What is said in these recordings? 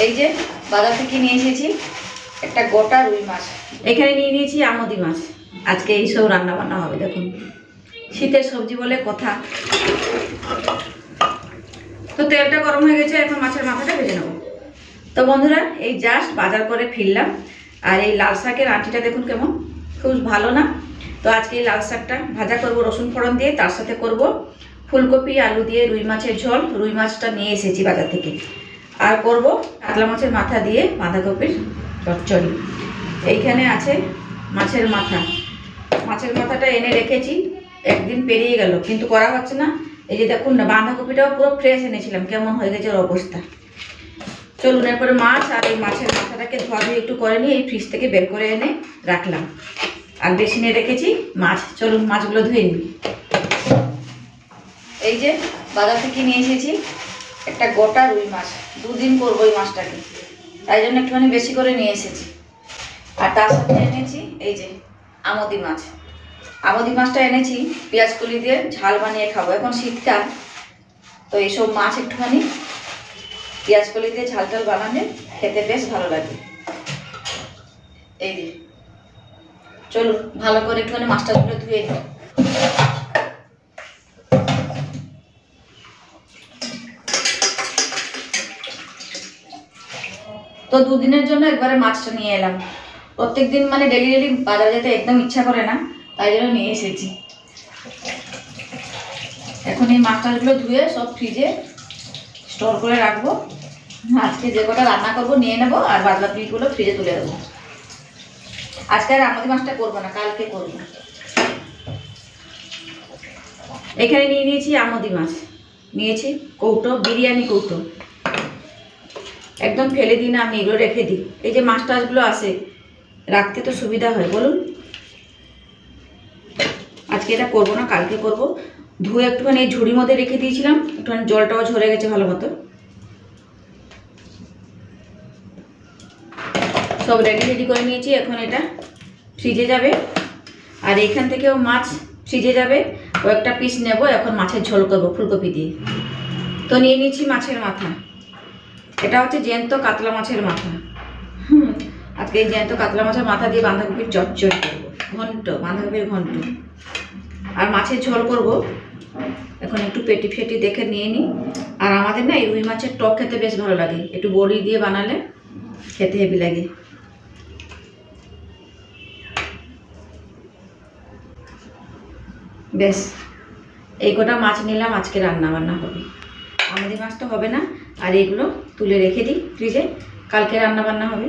এই যে বাজার থেকে নিয়ে এসেছি একটা গোটা রুই মাছ, এখানে নিয়ে নিয়েছি আমদি মাছ। আজকে এইসব রান্না বান্না হবে। দেখুন শীতের সবজি বলে কথা। তো তেলটা গরম হয়ে গেছে, এখন মাছের মাথাটা ভেজে নেব। তো বন্ধুরা এই জাস্ট বাজার করে ফিরলাম, আর এই লাল শাকের আঁটিটা দেখুন কেমন, খুব ভালো না? তো আজকে এই লাল শাকটা ভাজা করব রসুন ফোড়ন দিয়ে, তার সাথে করব ফুলকপি আলু দিয়ে রুই মাছের ঝোল। রুই মাছটা নিয়ে এসেছি বাজার থেকে। আর করব কাতলা মাছের মাথা দিয়ে বাঁধাকপির চচ্চড়ি। এইখানে আছে মাছের মাথা। মাছের মাথাটা এনে রেখেছি, একদিন পেরিয়ে গেল কিন্তু করা হচ্ছে না। এই যে দেখুন না, বাঁধাকপিটাও পুরো ফ্রেশ এনেছিলাম, কেমন হয়ে গেছে ওর অবস্থা। চলুন এরপরে মাছ আর এই মাছের মাথাটাকে ধোয়া ধুয়ে একটু করে নিয়ে এই ফ্রিজ থেকে বের করে এনে রাখলাম। আর বেসিনে রেখেছি মাছ। চলুন মাছগুলো ধুয়ে নিই। এই যে বাজার থেকে নিয়ে এসেছি একটা গোটা রুই মাছ। দুদিন করবো এই মাছটাকে, তাই জন্য একটুখানি বেশি করে নিয়ে এসেছি। আর তার সাথে এনেছি এই যে আমদি মাছ। আমদি মাছটা এনেছি পেঁয়াজ কলি দিয়ে ঝাল বানিয়ে খাবো, এখন শীতকাল তো এইসব মাছ একটুখানি পেঁয়াজ কলি দিয়ে ঝাল ঝাল বানালে খেতে বেশ ভালো লাগে। এই যে চলুন ভালো করে একটুখানি মাছটাগুলো ধুয়ে নিই। তো দুদিনের জন্য একবারে মাছটা নিয়ে এলাম। প্রত্যেকদিন মানে ডেলি ডেলি বাজারে যেতে একদম ইচ্ছা করে না, তাই জন্য নিয়ে এসেছি। এখন এই মাছটাগুলো ধুয়ে সব ফ্রিজে স্টোর করে রাখবো। আজকে যে কটা রান্না করবো নিয়ে নেবো, আর বাদ বাকিগুলো ফ্রিজে তুলে দেবো। আজকে আর আমদি মাছটা করবো না, কালকে করবো। এখানে নিয়ে নিয়েছি আমদি মাছ, নিয়েছি কৌটো, বিরিয়ানি কৌটো। একদম ফেলে দিই না আমি, এগুলো রেখে দিই। এই যে মাছ টাছগুলো আসে রাখতে তো সুবিধা হয় বলুন। আজকে এটা করবো না, কালকে করবো। ধুয়ে একটুখানি এই ঝুড়ির মধ্যে রেখে দিয়েছিলাম, একটুখানি জলটাও ঝরে গেছে ভালো মতো। সব রেডি করে নিয়েছি। এখন এটা ফ্রিজে যাবে, আর এখান থেকেও মাছ ফ্রিজে যাবে। ও একটা পিস নেব, এখন মাছের ঝোল করবো ফুলকপি দিয়ে। তো নিয়ে নিয়েছি মাছের মাথা। এটা হচ্ছে জ্যান্ত কাতলা মাছের মাথা। আজকে এই জ্যান্ত কাতলা মাছের মাথা দিয়ে বাঁধাকপির চচ্চড়ি করবো, ঘন্ট, বাঁধাকপির ঘন্ট। আর মাছের ঝোল করব। এখন একটু পেটি ফেটি দেখে নিয়ে নিই। আর আমাদের না এই রুই মাছের টক খেতে বেশ ভালো লাগে, একটু বড়ি দিয়ে বানালে খেতে হেভি লাগে। বেশ এই কটা মাছ নিলাম, আজকে রান্না বান্না হবে। আমাদের মাছটা হবে না, আর এগুলো তুলে রেখে দিই ফ্রিজে, কালকে রান্না বান্না হবে।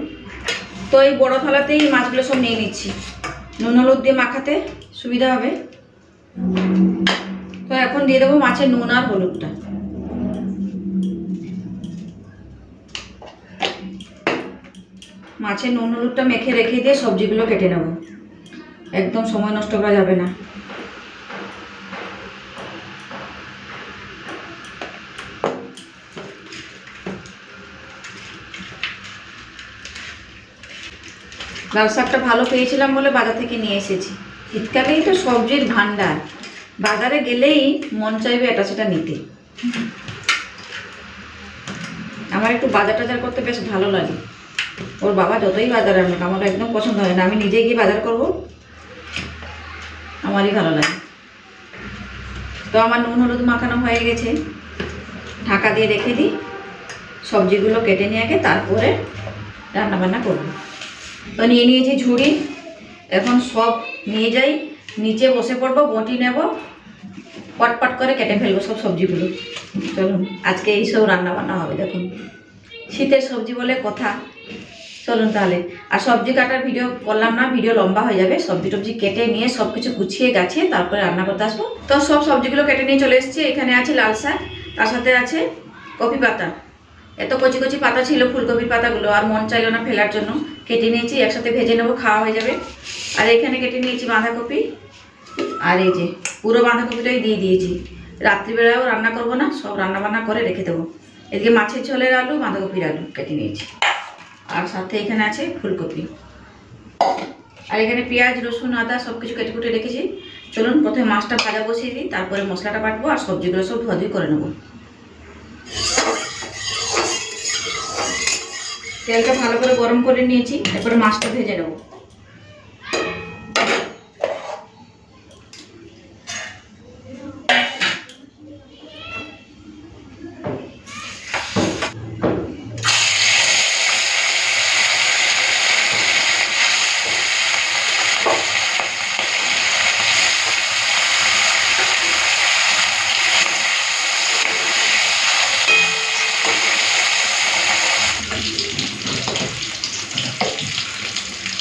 তো এই বড় থালাতেই মাছগুলো সব নিয়ে নিচ্ছি, নুন হলুদ দিয়ে মাখাতে সুবিধা হবে। তো এখন দিয়ে দেবো মাছের নুন আর হলুদটা। মাছের নুন হলুদটা মেখে রেখে দিয়ে সবজিগুলো কেটে নেব, একদম সময় নষ্ট করা যাবে না। লাল শাকটা ভালো পেয়েছিলাম বলে বাজার থেকে নিয়ে এসেছি। শীতকালেই তো সবজির ভান্ডার, বাজারে গেলেই মন চাইবে এটা সেটা নিতে। আমার একটু বাজার টাজার করতে বেশ ভালো লাগে। ওর বাবা যতই বাজার আনুক আমার একদম পছন্দ হয় না, আমি নিজে গিয়ে বাজার করব, আমারই ভালো লাগে। তো আমার নুন হলুদ মাখানো হয়ে গেছে, ঢাকা দিয়ে রেখে দিই। সবজিগুলো কেটে নিয়ে আগে তারপরে রান্নাবান্না করব। তো নিয়ে নিয়েছি ঝুড়ি, এখন সব নিয়ে যাই নিচে, বসে পড়বো, বটি নেব, পটপট করে কেটে ফেলবো সব সবজিগুলো। চলুন আজকে এইসব রান্না বান্না হবে। দেখুন শীতের সবজি বলে কথা। চলুন তাহলে। আর সবজি কাটার ভিডিও করলাম না, ভিডিও লম্বা হয়ে যাবে। সবজি টবজি কেটে নিয়ে সব কিছু গুছিয়ে গাছিয়ে তারপরে রান্না করতে আসবো। তো সব সবজিগুলো কেটে নিয়ে চলে এসেছি। এখানে আছে লাল শাক, তার সাথে আছে কপি পাতা। এত কচি কচি পাতা ছিল ফুলকপির পাতাগুলো, আর মন চাইল না ফেলার জন্য, কেটে নিয়েছি। একসাথে ভেজে নেবো, খাওয়া হয়ে যাবে। আর এখানে কেটে নিয়েছি বাঁধাকপি, আর এই যে পুরো বাঁধাকপিটাই দিয়ে দিয়েছি। রাত্রিবেলাও রান্না করবো না, সব রান্না বান্না করে রেখে দেবো। এদিকে মাছের ঝোলের আলু, বাঁধাকপির আলু কেটে নিয়েছি, আর সাথে এখানে আছে ফুলকপি। আর এখানে পেঁয়াজ রসুন আদা সব কিছু কেটে কুটে রেখেছি। চলুন প্রথমে মাছটা ভাজা বসিয়ে দিই, তারপরে মশলাটা বাটবো আর সবজিগুলো সব ধোয়া ধুই করে নেবো। তেলটা ভালো করে গরম করে নিয়েছি, এরপরে মাছটা ভেজে নেব।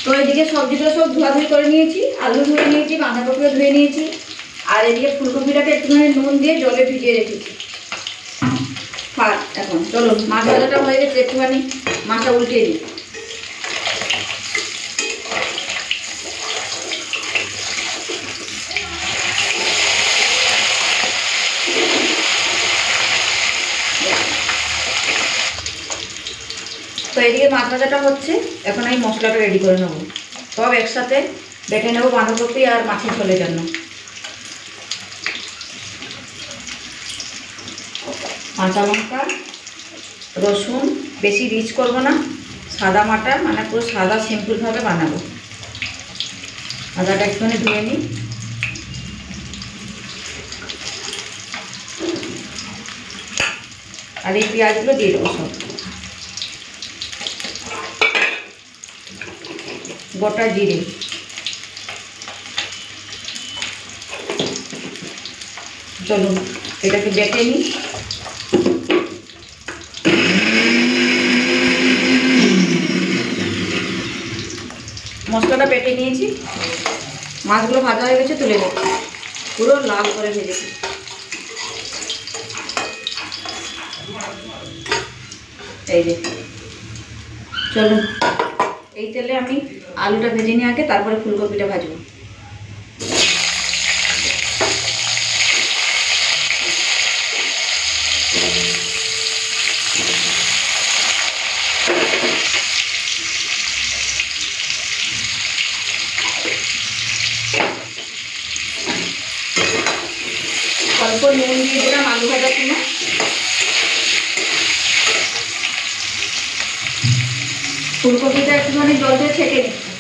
তো এদিকে সবজিগুলো সব ধোয়াধুয়ি করে নিয়েছি, আলু ধুয়ে নিয়েছি, বাঁধাকপিও ধুয়ে নিয়েছি, আর এদিকে ফুলকপিটাকে একটুখানি নুন দিয়ে জলে ভিজিয়ে রেখেছি। এখন চলো, মাছ ভাজাটা হয়ে গেছে, একটুখানি মাছটা উল্টিয়ে দিই। তো এদিকে মাছ ভাজাটা হচ্ছে, এখন আমি মশলাটা রেডি করে নেব। সব একসাথে বেটে নেব বাঁধাকপি আর মাছের ঝোলের জন্য। কাঁচা লঙ্কা, রসুন, বেশি রিচ করব না, সাদা মাটা, মানে পুরো সাদা সিম্পলভাবে বানাবো। আদাটা একটুখানি ধুয়ে নিই। আর এই পেঁয়াজগুলো দিয়ে দেবো সব, গোটা জিরে, চলুন এটাকে বেটে নিই। মশলাটা বেটে নিয়েছি, মাছগুলো ভাজা হয়ে গেছে, তুলে নেব। পুরো লাল করে ভেজেছি। এই যে চলুন, এই তেলে আমি আলুটা ভেজে নিয়ে আগে, তারপরে ফুলকপিটা ভাজবো। অল্প নুন দিয়ে দিলাম আলু ভাজার সময়। ফুলকপিটা একটুখানি জল দিয়ে ছেঁকে দিচ্ছি।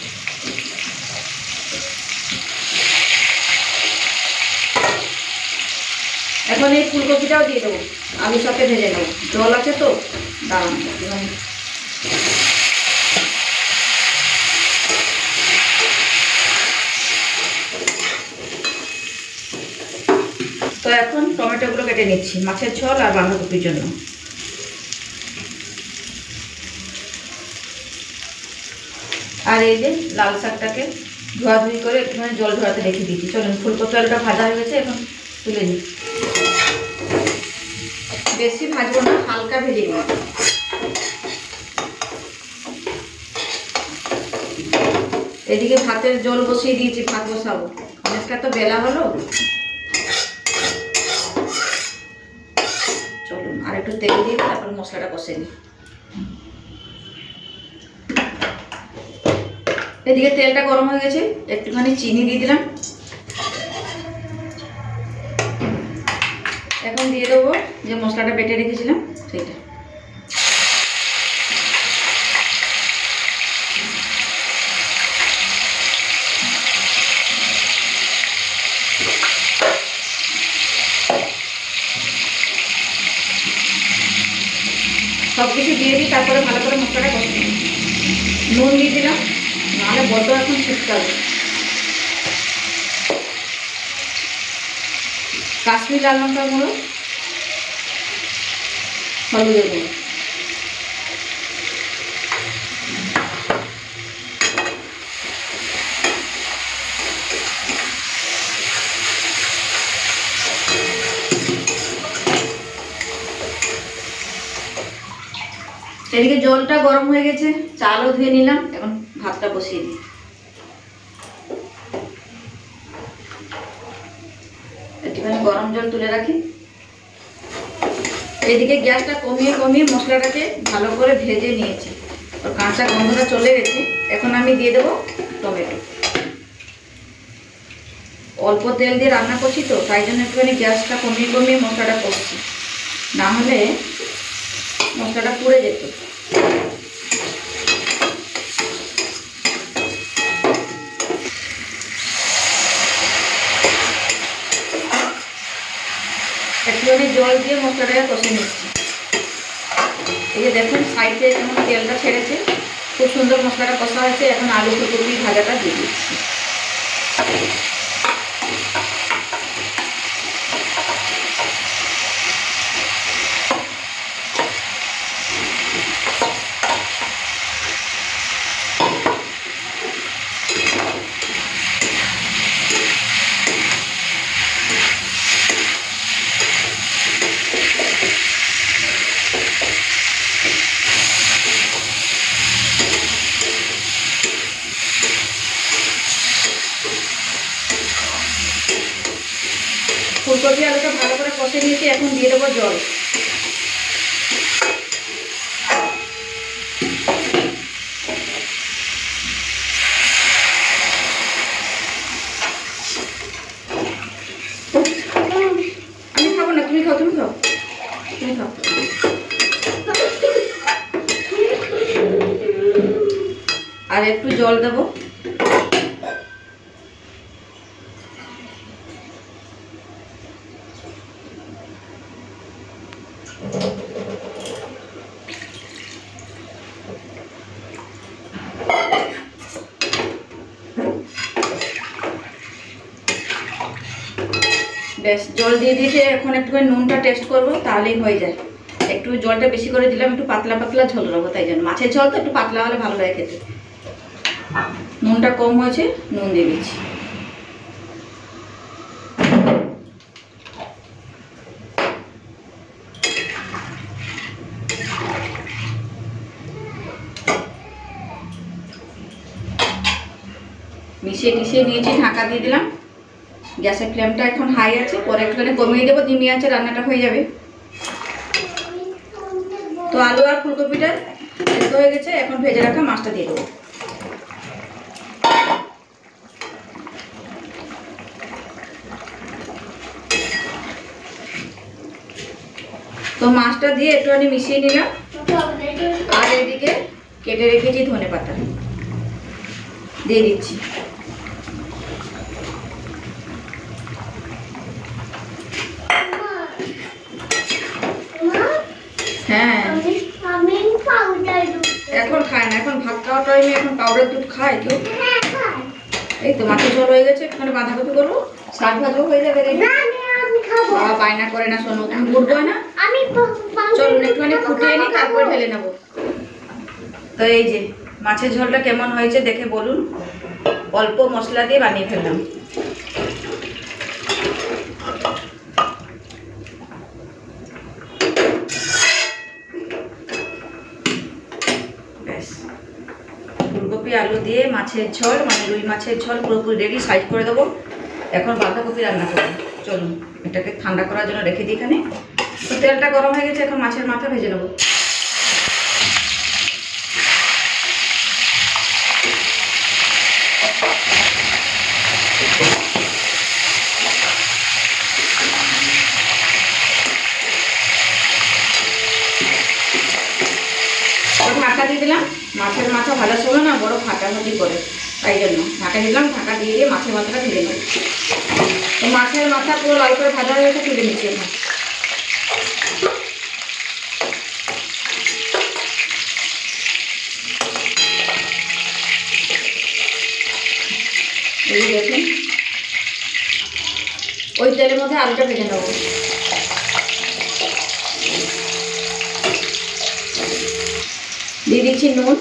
এখন এই ফুলকপিটাও দিয়ে দেবো, আলুর সাথে ভেজে নেবো। জল আছে তো, দাঁড়ান একটুখানি। তো এখন টমেটোগুলো কেটে নিচ্ছি মাছের ঝোল আর বাঁধাকপির জন্য। আর এই যে লাল শাকটাকে ধোয়াধুয়ি করে একটুখানি জল ঝরাতে রেখে দিয়েছি। চলুন, ফুলকপি আলুটা ভাজা হয়ে গেছে, এখন তুলে নিই। বেশি ভাজবো না, হালকা ভেজে নিই। এদিকে ভাতের জল বসিয়ে দিয়েছি, ভাত বসাবো। অনেকটা তো বেলা হলো, চলুন আর একটু তেল দিয়ে তারপর মশলাটা কষে নিই। এদিকে তেলটা গরম হয়ে গেছে, একটুখানি চিনি দিয়ে দিলাম। এখন দিয়ে দেবো যে মশলাটা বেটে রেখেছিলাম সেটা। সব কিছু দিয়ে দিই, তারপরে ভালো করে মশলাটা কষে নিই। নুন দিয়ে দিলাম, নাহলে বড্ড এখন শীতকালে। কাশ্মীর লাল লঙ্কার গুঁড়ো, হলুদের গুঁড়ো। এদিকে জলটা গরম হয়ে গেছে, চালও ধুয়ে নিলাম, এখন ভাতটা বসিয়ে দিই। একটুখানি গরম জল তুলে রাখি। এদিকে গ্যাসটা কমিয়ে কমিয়ে মশলাটাকে ভালো করে ভেজে নিয়েছি, ওর কাঁচা গন্ধটা চলে গেছে। এখন আমি দিয়ে দেবো টমেটো। অল্প তেল দিয়ে রান্না করছি তো, তাই জন্য একটুখানি গ্যাসটা কমিয়ে কমিয়ে মশলাটা করছি, না হলে মশলাটা পুড়ে যেত। জল দিয়ে মশলাটাকে কষে নিচ্ছি। এই যে দেখুন সাইডে কেমন তেলটা ছেড়েছে, খুব সুন্দর মশলাটা কষা হয়েছে। এখন আলু ফুলকপি ভাজাটা দিয়ে দিচ্ছি। ফুলকপি আলুটা ভালো করে কষে নিয়েছি, এখন দিয়ে দেবো জল। আমি খাবো না, তুমি খাও, তুমি খাও, তুমি খাও। আর একটু জল দেবো। বেশ জল দিয়ে দিয়েছে, এখন একটুখানি নুনটা টেস্ট করবো, তাহলেই হয়ে যায়। একটু জলটা বেশি করে দিলাম, একটু পাতলা পাতলা ঝোল রাখবো, তাই জন্য মাছের ঝোল তো একটু পাতলা হলে ভালো লাগে খেতে। নুনটা কম হয়েছে, নুন দিয়ে দিচ্ছি। মিশিয়ে টিশিয়ে নিয়েছি, ঢাকা দিয়ে দিলাম। গ্যাসের ফ্লেমটা এখন হাই আছে, পরে একটুখানি কমিয়ে দেবো, ধিমি আঁচে রান্নাটা হয়ে যাবে। তো আলু আর ফুলকপিটা সেদ্ধ হয়ে গেছে, এখন ভেজে রাখা মাছটা দিয়ে দেবো। তো মাছটা দিয়ে একটুখানি মিশিয়ে নিলাম, আর এদিকে কেটে রেখেছি ধনেপাতা দিয়ে দিচ্ছি। হ্যাঁ, এখন খায় না, এখন ভাত খাওয়ার টাইমে এখন পাউডার দুধ খায় কেউ? এই তো মাছের ঝোল হয়ে গেছে, একটুখানি বাঁধাকপি করবো, শাক ভাজও হয়ে যাবে। বাবা বায়না করে না, শোনো, তুমি উঠবো না, চলুন একটুখানি ফুটিয়ে নিই, তারপরে ঢেলে নেবো। তো এই যে মাছের ঝোলটা কেমন হয়েছে দেখে বলুন। অল্প মশলা দিয়ে বানিয়ে ফেললাম। ব্যাস, ফুলকপি আলু দিয়ে মাছের ঝোল, মানে রুই মাছের ঝোল পুরোপুরি রেডি। সাইড করে দেবো। এখন বাঁধাকপি রান্না করবো। চলুন এটাকে ঠান্ডা করার জন্য রেখে দিই এখানে। তো তেলটা গরম হয়ে গেছে, এখন মাছের মাথা ভেজে নেবো। ঢাকা দিয়ে দিলাম। মাছের মাথা ভাজার সময় না বড় ফাটাফাটি করে, তাই জন্য ঢাকা দিলাম। ঢাকা দিয়ে দিয়ে মাছের মাথাটা ভেজে নেব। তো মাছের মাথা পুরো লাল করে ভাজা হয়ে গেছে, তুলে নিচ্ছি এখন। এই দেখুন, ওই তেলের মধ্যে আলুটা ভেজে নেব। দিয়ে দিচ্ছি নুন,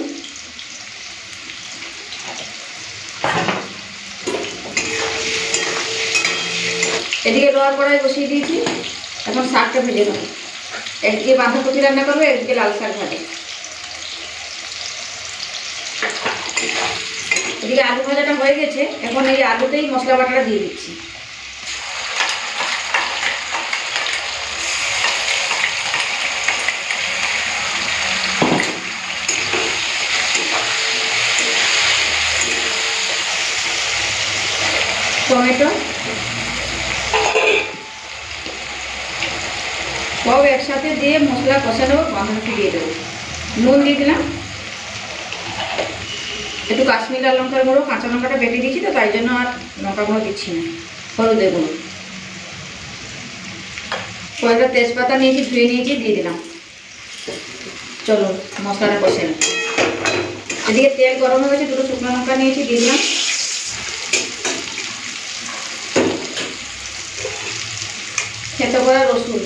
এদিকে লোহার কড়াই বসিয়ে দিয়েছি। এখন শাকটা ভেজে নেব। একদিকে বাঁধাকপি রান্না করবো, একদিকে লাল শাক ভাজা। এদিকে আলু ভাজাটা হয়ে গেছে, এখন এই আলুতেই মশলা বাটাটা দিয়ে দিচ্ছি। টমেটো সব একসাথে দিয়ে মশলা কষা নেবো। বাঁধাকপি দিয়ে দেবো, নুন দিয়ে দিলাম, একটু কাশ্মীরি লাল লঙ্কার গুঁড়ো, কাঁচা লঙ্কাটা বেটে দিয়েছি তো তাই জন্য আর লঙ্কা গুঁড়ো দিচ্ছি না, হলুদের গুঁড়ো। কয়েকটা তেজপাতা নিয়েছি, ধুয়ে নিয়েছি, দিয়ে দিলাম। চলো মশলাটা কষে নিই। এদিকে তেল গরম হয়ে গেছে, দুটো শুকনো লঙ্কা নিয়েছি, দিয়ে দিলাম। থেতো করা রসুন,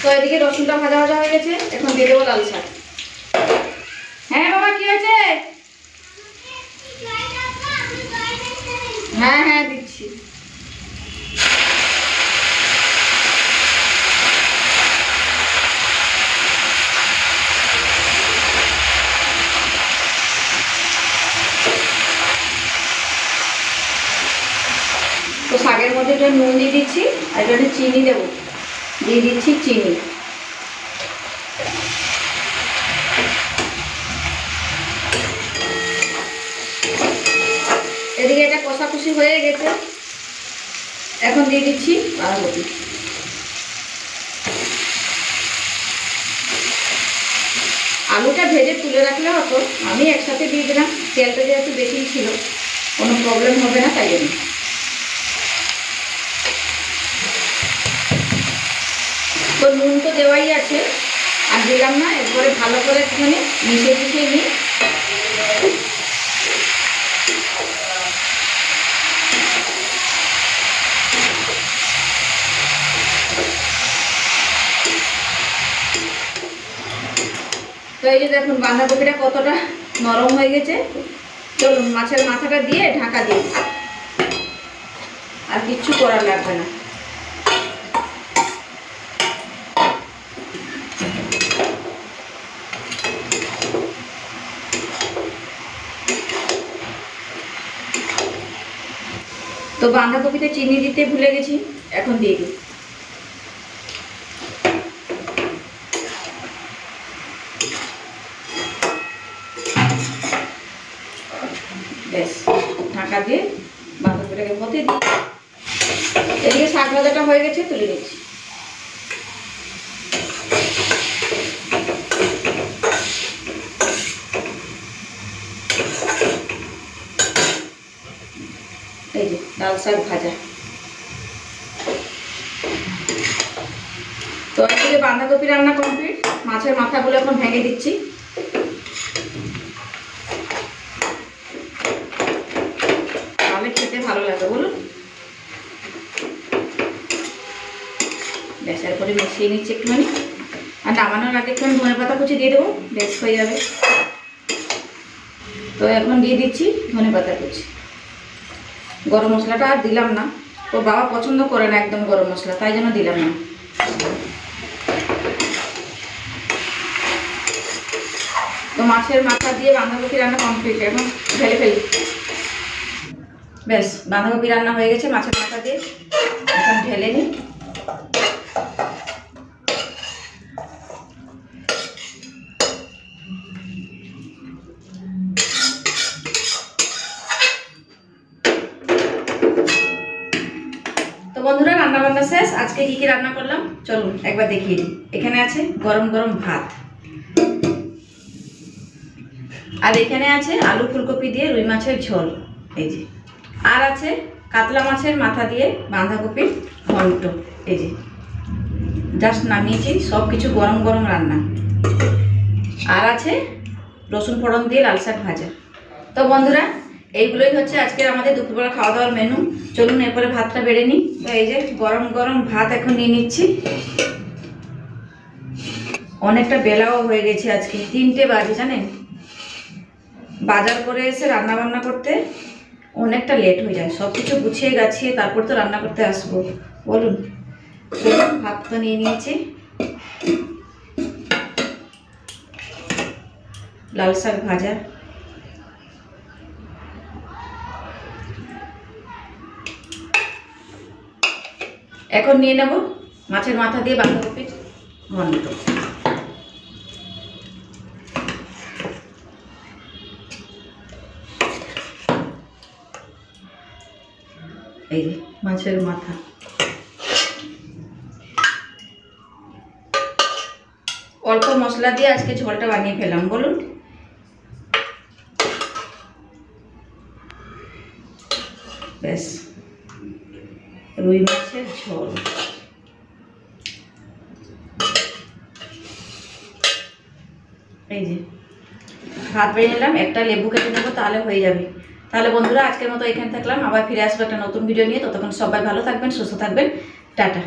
তো এদিকে রসুনটা ভাজা ভাজা হয়ে গেছে, এখন দিয়ে দেবো লাল শাক। হ্যাঁ বাবা, কি হয়েছে? হ্যাঁ হ্যাঁ দিচ্ছি। তো শাকের মধ্যে একটু নুন দিয়ে দিচ্ছি, আর একটু চিনি দেবো, দিয়ে দিচ্ছি চিনি। এদিকে এটা কষাকষি হয়ে গেছে, এখন দিয়ে দিচ্ছি বাঁধাকপি। আলুটা ভেজে তুলে রাখলে হতো, আমি একসাথে দিয়ে দিলাম, তেলটা যেহেতু বেশি ছিল কোনো প্রবলেম হবে না, তাই জন্য। তো নুন তো দেওয়াই আছে, আর দিলাম না, এরপরে ভালো করে একটুখানি মিশিয়ে নিই। তো এই যে দেখুন বাঁধাকপিটা কতটা নরম হয়ে গেছে। চলুন মাছের মাথাটা দিয়ে ঢাকা দিই, আর কিচ্ছু করার লাগবে না। তো বাঁধাকপিতে চিনি দিতে ভুলে গেছি, এখন দিয়ে দিই। বেশ, ঢাকা দিয়ে বাঁধাকপিটাকে মধ্যে দিই। এদিকে শাক ভাজাটা হয়ে গেছে, তুলে নিচ্ছি। এই যে লাল শাক ভাজা। তো এদিকে বাঁধাকপি রান্না কমপ্লিট, মাছের মাথাগুলো এখন ভেঙে দিচ্ছি। তাহলে খেতে ভালো লাগে বলুন। বেশ, এরপরে মিশিয়ে নিচ্ছি একটুখানি, আর নামানোর আগে একটুখানি ধনেপাতা কুচি দিয়ে দেবো, বেশ হয়ে যাবে। তো এখন দিয়ে দিচ্ছি ধনেপাতা কুচি। গরম মশলাটা আর দিলাম না, তো বাবা পছন্দ করে না একদম গরম মশলা, তাই জন্য দিলাম না। তো মাছের মাথা দিয়ে বাঁধাকপি রান্না কমপ্লিট, এখন ঢেলে ফেলি। বেশ, বাঁধাকপি রান্না হয়ে গেছে মাছের মাথা দিয়ে, এখন ঢেলে নিই। তো বন্ধুরা, রান্না বান্না শেষ। আজকে কি কি রান্না করলাম চলুন একবার দেখিয়ে দিই। এখানে আছে গরম গরম ভাত, আর এখানে আছে আলু ফুলকপি দিয়ে রুই মাছের ঝোল, এই যে। আর আছে কাতলা মাছের মাথা দিয়ে বাঁধাকপির ঘন্ট, এই যে জাস্ট নামিয়েছি। সব কিছু গরম গরম রান্না। আর আছে রসুন ফোড়ন দিয়ে লাল শাক ভাজা। তো বন্ধুরা, এইগুলোই হচ্ছে আজকের আমাদের দুপুরবেলা খাওয়া দাওয়ার মেনু। চলুন এরপরে ভাতটা বেড়ে নিই। তো এই যে গরম গরম ভাত এখন নিয়ে নিচ্ছি। অনেকটা বেলাও হয়ে গেছে, আজকে 3টে বাজে জানেন। বাজার করে এসে রান্না বান্না করতে অনেকটা লেট হয়ে যায়, সব কিছু গুছিয়ে গাছিয়ে তারপর তো রান্না করতে আসবো বলুন। ভাত তো নিয়ে নিয়েছি, লাল শাক ভাজা, এখন নিয়ে নেব মাছের মাথা দিয়ে বাঁধাকপির ঘন্ট। এই যে মাছের মাথা, অল্প মশলা দিয়ে আজকে ঝোলটা বানিয়ে ফেললাম, বলুন। ব্যাস, রুই মাছের ঝোল। এই যে ভাত বেড়ে নিলাম, একটা লেবু কেটে নেবো, তাহলে হয়ে যাবে। তাহলে বন্ধুরা আজকের মতো এখানে থাকলাম, আবার ফিরে আসবো একটা নতুন ভিডিও নিয়ে। ততক্ষণ সবাই ভালো থাকবেন, সুস্থ থাকবেন, টাটা।